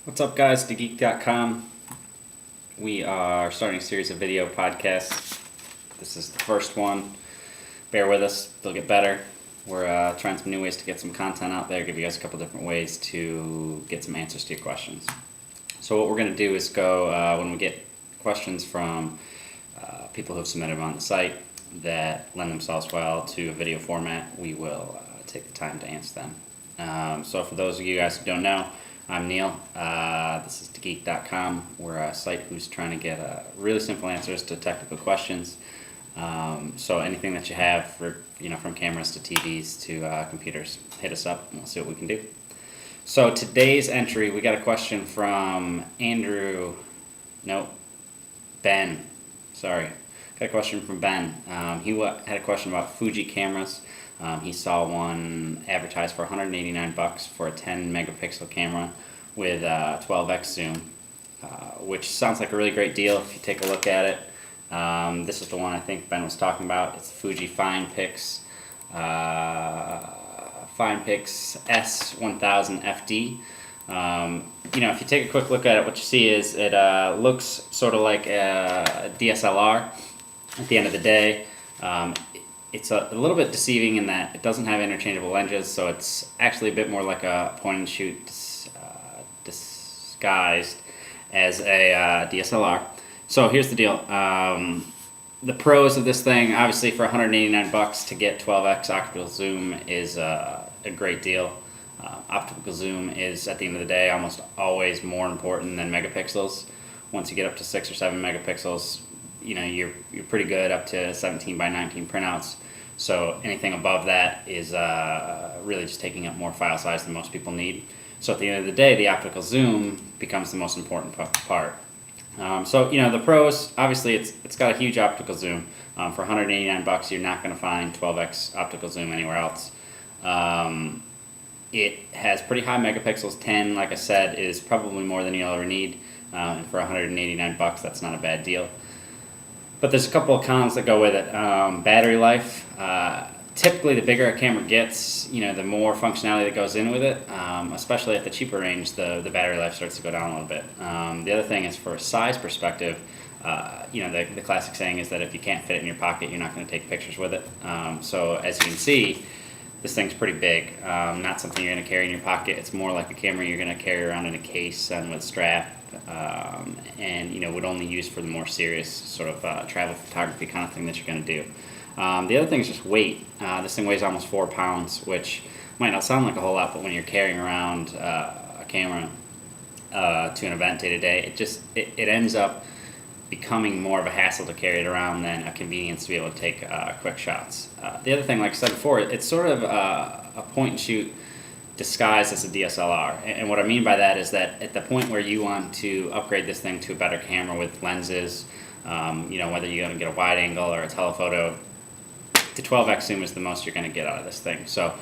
What's up, guys? DeGeeked.com. We are starting a series of video podcasts. This is the first one. Bear with us, they'll get better. We're trying some new ways to get some content out there, give you guys a couple different ways to get some answers to your questions. So what we're going to do is go, when we get questions from people who have submitted them on the site that lend themselves well to a video format, we will take the time to answer them. So for those of you guys who don't know, I'm Neil. This is DeGeeked.com. We're a site who's trying to get really simple answers to technical questions. So anything that you have, from cameras to TVs to computers, hit us up and we'll see what we can do. So today's entry, we got a question from Ben. Sorry, got a question from Ben. He had a question about Fuji cameras. He saw one advertised for $189 for a 10 megapixel camera with 12x zoom, which sounds like a really great deal if you take a look at it. This is the one I think Ben was talking about. It's the Fuji Finepix S1000FD. If you take a quick look at it, what you see is it looks sort of like a DSLR at the end of the day. It's a little bit deceiving in that it doesn't have interchangeable lenses, so it's actually a bit more like a point-and-shoot disguised as a DSLR. So here's the deal. The pros of this thing, obviously for $189 to get 12x optical zoom is a great deal. Optical zoom is, at the end of the day, almost always more important than megapixels. Once you get up to 6 or 7 megapixels, you're pretty good up to 17 by 19 printouts. So anything above that is really just taking up more file size than most people need. So at the end of the day, the optical zoom becomes the most important part. The pros, obviously it's got a huge optical zoom. For $189, you're not going to find 12x optical zoom anywhere else. It has pretty high megapixels. 10, like I said, is probably more than you'll ever need. And for $189, that's not a bad deal. But there's a couple of cons that go with it. Battery life. Typically, the bigger a camera gets, the more functionality that goes in with it. Especially at the cheaper range, the battery life starts to go down a little bit. The other thing is, for a size perspective, the classic saying is that if you can't fit it in your pocket, you're not going to take pictures with it. So as you can see, this thing's pretty big. Not something you're going to carry in your pocket. It's more like a camera you're going to carry around in a case and with a strap. And would only use for the more serious sort of travel photography kind of thing that you're going to do. The other thing is just weight. This thing weighs almost 4 pounds, which might not sound like a whole lot, but when you're carrying around a camera to an event day to day, it ends up becoming more of a hassle to carry it around than a convenience to be able to take quick shots. The other thing, like I said before, it's sort of a point and shoot disguised as a DSLR. And what I mean by that is that at the point where you want to upgrade this thing to a better camera with lenses, whether you're going to get a wide angle or a telephoto, the 12x zoom is the most you're going to get out of this thing. So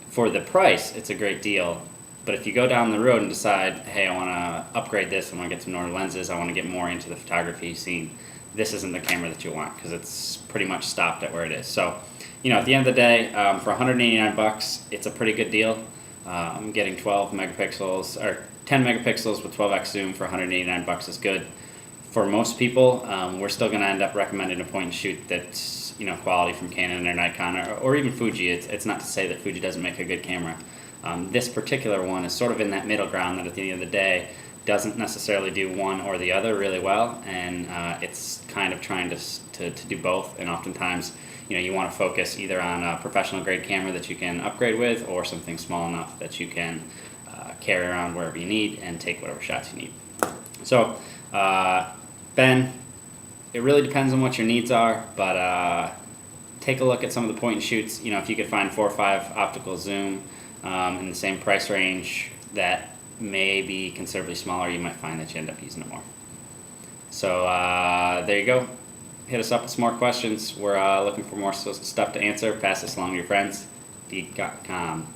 for the price, it's a great deal. But if you go down the road and decide, hey, I want to upgrade this, I want to get some more lenses, I want to get more into the photography scene, this isn't the camera that you want because it's pretty much stopped at where it is. So, at the end of the day, for $189, it's a pretty good deal. I'm getting 12 megapixels or 10 megapixels with 12x zoom for $189 is good. For most people, we're still going to end up recommending a point and shoot that's quality from Canon or Nikon or even Fuji. It's not to say that Fuji doesn't make a good camera. This particular one is sort of in that middle ground that at the end of the day doesn't necessarily do one or the other really well, and it's kind of trying to do both. And oftentimes, you want to focus either on a professional grade camera that you can upgrade with or something small enough that you can carry around wherever you need and take whatever shots you need. So, Ben, it really depends on what your needs are, but take a look at some of the point and shoots. If you could find 4 or 5 optical zoom in the same price range that may be considerably smaller, you might find that you end up using it more. So there you go. Hit us up with some more questions. We're looking for more stuff to answer. Pass this along to your friends. DeGeeked.com.